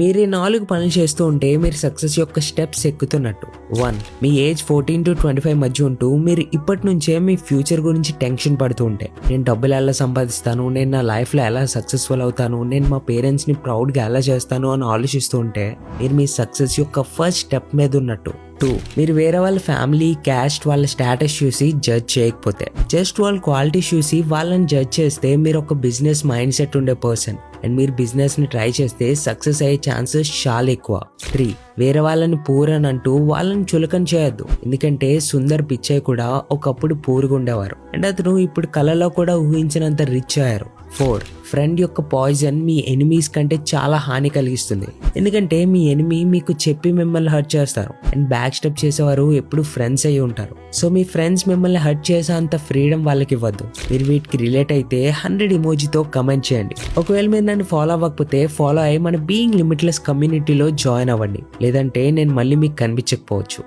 మీరు ఈ 4 పనులు చేస్తూ ఉంటే మీరు సక్సెస్ యొక్క స్టెప్స్ ఎక్కుతున్నట్టు. 1. మీ ఏజ్ 14 to 25 మధ్య ఉంటూ మీరు ఇప్పటి నుంచే మీ ఫ్యూచర్ గురించి టెన్షన్ పడుతూ ఉంటే, నేను డబ్బులు ఎలా సంపాదిస్తాను, నేను నా లైఫ్లో ఎలా సక్సెస్ఫుల్ అవుతాను, నేను మా పేరెంట్స్ని ప్రౌడ్గా ఎలా చేస్తాను అని ఆలోచిస్తూ ఉంటే మీరు మీ సక్సెస్ యొక్క ఫస్ట్ స్టెప్ మీద ఉన్నట్టు. 2. మీరు వేరే వాళ్ళ ఫ్యామిలీ, క్యాస్ట్, వాళ్ళ స్టేటస్ చూసి జడ్జ్ చేయకపోతే, జస్ట్ వాళ్ళ క్వాలిటీస్ చూసి వాళ్ళని జడ్జ్ చేస్తే మీరు ఒక బిజినెస్ మైండ్ సెట్ ఉండే పర్సన్ అండ్ మీరు బిజినెస్ని ట్రై చేస్తే సక్సెస్ అయ్యే ఛాన్సెస్ చాలా ఎక్కువ. 3. వేరే వాళ్ళని పూర్ అని అంటూ వాళ్ళని చులకన చేయొద్దు. ఎందుకంటే సుందర్ పిచ్చయ్య కూడా ఒకప్పుడు పూర్గా ఉండేవారు అండ్ అతను ఇప్పుడు కళలో కూడా ఊహించినంత రిచ్ అయ్యారు. 4. ఫ్రెండ్ యొక్క పాయిజన్ మీ ఎనిమీస్ కంటే చాలా హాని కలిగిస్తుంది. ఎందుకంటే మీ ఎనిమీ మీకు చెప్పి మిమ్మల్ని హర్ట్ చేస్తారు అండ్ బ్యాక్ స్టెప్ చేసేవారు ఎప్పుడు ఫ్రెండ్స్ అయ్యి ఉంటారు. సో మీ ఫ్రెండ్స్ మిమ్మల్ని హర్ట్ చేసే అంత ఫ్రీడమ్ వాళ్ళకి ఇవ్వద్దు. మీరు వీటికి రిలేట్ అయితే 100 ఇమోజీతో కమెంట్ చేయండి. ఒకవేళ మీరు నన్ను ఫాలో అవ్వకపోతే ఫాలో అయ్యి మన బీయింగ్ లిమిట్లెస్ కమ్యూనిటీలో జాయిన్ అవ్వండి. లేదంటే నేను మళ్ళీ మీకు కనిపించకపోవచ్చు.